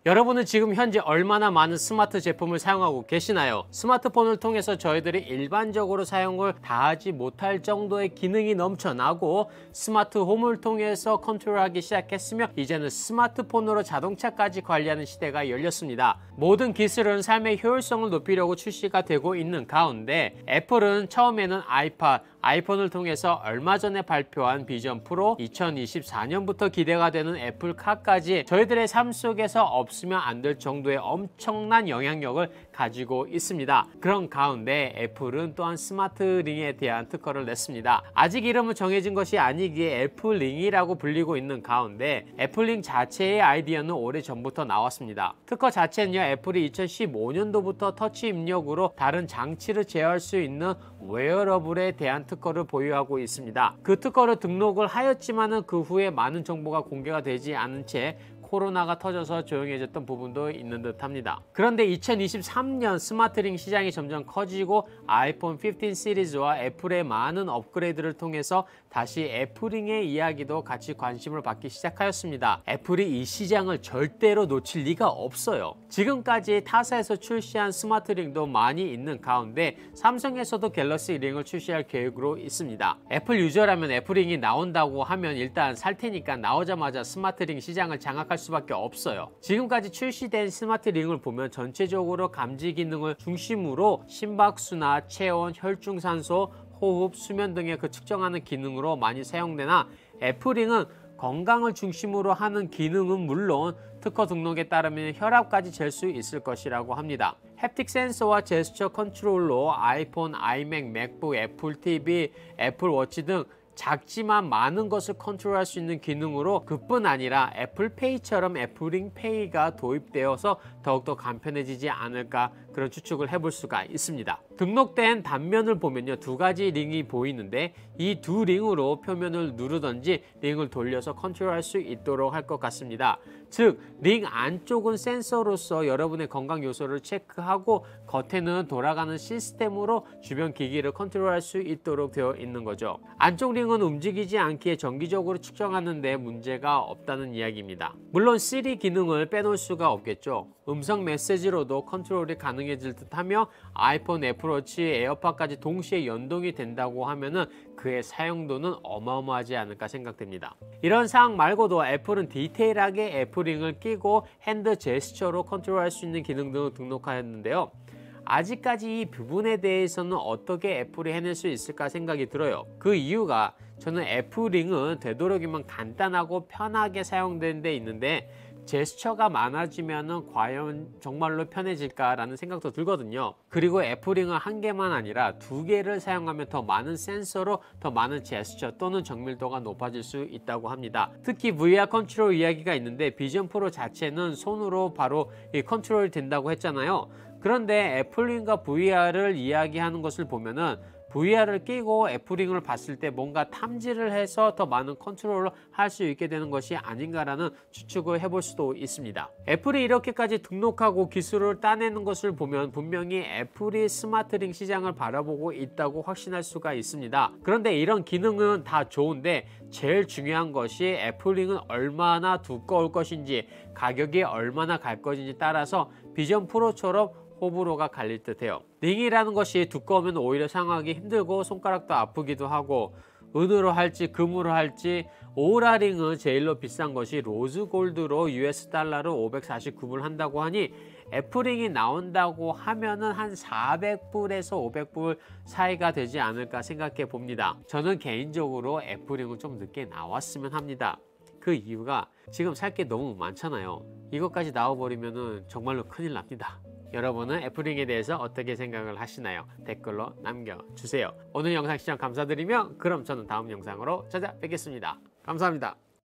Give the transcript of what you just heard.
여러분은 지금 현재 얼마나 많은 스마트 제품을 사용하고 계시나요? 스마트폰을 통해서 저희들이 일반적으로 사용을 다하지 못할 정도의 기능이 넘쳐나고 스마트 홈을 통해서 컨트롤하기 시작했으며 이제는 스마트폰으로 자동차까지 관리하는 시대가 열렸습니다. 모든 기술은 삶의 효율성을 높이려고 출시가 되고 있는 가운데 애플은 처음에는 아이폰을 통해서 얼마 전에 발표한 비전 프로, 2024년부터 기대가 되는 애플카까지 저희들의 삶 속에서 없으면 안 될 정도의 엄청난 영향력을 가지고 있습니다. 그런 가운데 애플은 또한 스마트링에 대한 특허를 냈습니다. 아직 이름은 정해진 것이 아니기에 애플링이라고 불리고 있는 가운데 애플링 자체의 아이디어는 오래전부터 나왔습니다. 특허 자체는요, 애플이 2015년도부터 터치 입력으로 다른 장치를 제어할 수 있는 웨어러블에 대한 특허를 보유하고 있습니다. 그 특허를 등록을 하였지만은 그 후에 많은 정보가 공개가 되지 않은 채 코로나가 터져서 조용해졌던 부분도 있는 듯 합니다. 그런데 2023년 스마트링 시장이 점점 커지고 아이폰 15 시리즈와 애플의 많은 업그레이드를 통해서 다시 애플링의 이야기도 같이 관심을 받기 시작하였습니다. 애플이 이 시장을 절대로 놓칠 리가 없어요. 지금까지 타사에서 출시한 스마트링도 많이 있는 가운데 삼성에서도 갤럭시 링을 출시할 계획으로 있습니다. 애플 유저라면 애플링이 나온다고 하면 일단 살 테니까 나오자마자 스마트링 시장을 장악할 수밖에 없어요. 지금까지 출시된 스마트링을 보면 전체적으로 감지 기능을 중심으로 심박수나 체온, 혈중산소, 호흡, 수면 등의 그 측정하는 기능으로 많이 사용되나 애플링은 건강을 중심으로 하는 기능은 물론 특허 등록에 따르면 혈압까지 잴 수 있을 것이라고 합니다. 햅틱 센서와 제스처 컨트롤로 아이폰, 아이맥, 맥북, 애플 TV, 애플 워치 등 작지만 많은 것을 컨트롤할 수 있는 기능으로 그뿐 아니라 애플페이처럼 애플링 페이가 도입되어서 더욱더 간편해지지 않을까 그런 추측을 해볼 수가 있습니다. 등록된 단면을 보면요, 두 가지 링이 보이는데 이 두 링으로 표면을 누르던지 링을 돌려서 컨트롤할 수 있도록 할 것 같습니다. 즉, 링 안쪽은 센서로서 여러분의 건강 요소를 체크하고 겉에는 돌아가는 시스템으로 주변 기기를 컨트롤할 수 있도록 되어 있는 거죠. 안쪽 링은 움직이지 않기에 정기적으로 측정하는 데 문제가 없다는 이야기입니다. 물론 시리 기능을 빼놓을 수가 없겠죠. 음성 메시지로도 컨트롤이 가능해질 듯하며 아이폰, 애플워치, 에어팟까지 동시에 연동이 된다고 하면은 그의 사용도는 어마어마하지 않을까 생각됩니다. 이런 사항 말고도 애플은 디테일하게 애플링을 끼고 핸드 제스처로 컨트롤할 수 있는 기능 등을 등록하였는데요. 아직까지 이 부분에 대해서는 어떻게 애플이 해낼 수 있을까 생각이 들어요. 그 이유가 저는 애플링은 되도록이면 간단하고 편하게 사용되는 데 있는데 제스처가 많아지면 과연 정말로 편해질까라는 생각도 들거든요. 그리고 애플링은 한 개만 아니라 두 개를 사용하면 더 많은 센서로 더 많은 제스처 또는 정밀도가 높아질 수 있다고 합니다. 특히 VR 컨트롤 이야기가 있는데 비전 프로 자체는 손으로 바로 컨트롤이 된다고 했잖아요. 그런데 애플링과 VR을 이야기하는 것을 보면은 VR을 끼고 애플링을 봤을 때 뭔가 탐지를 해서 더 많은 컨트롤을 할 수 있게 되는 것이 아닌가라는 추측을 해볼 수도 있습니다. 애플이 이렇게까지 등록하고 기술을 따내는 것을 보면 분명히 애플이 스마트링 시장을 바라보고 있다고 확신할 수가 있습니다. 그런데 이런 기능은 다 좋은데 제일 중요한 것이 애플링은 얼마나 두꺼울 것인지 가격이 얼마나 갈 것인지 따라서 비전 프로처럼 호불호가 갈릴 듯해요. 링이라는 것이 두꺼우면 오히려 사용하기 힘들고 손가락도 아프기도 하고 은으로 할지 금으로 할지 오라링은 제일로 비싼 것이 로즈골드로 US 달러로 549불 한다고 하니 애플링이 나온다고 하면은 한 400불에서 500불 사이가 되지 않을까 생각해 봅니다. 저는 개인적으로 애플링은 좀 늦게 나왔으면 합니다. 그 이유가 지금 살 게 너무 많잖아요. 이것까지 나와버리면은 정말로 큰일 납니다. 여러분은 애플링에 대해서 어떻게 생각을 하시나요? 댓글로 남겨주세요. 오늘 영상 시청 감사드리며 그럼 저는 다음 영상으로 찾아뵙겠습니다. 감사합니다.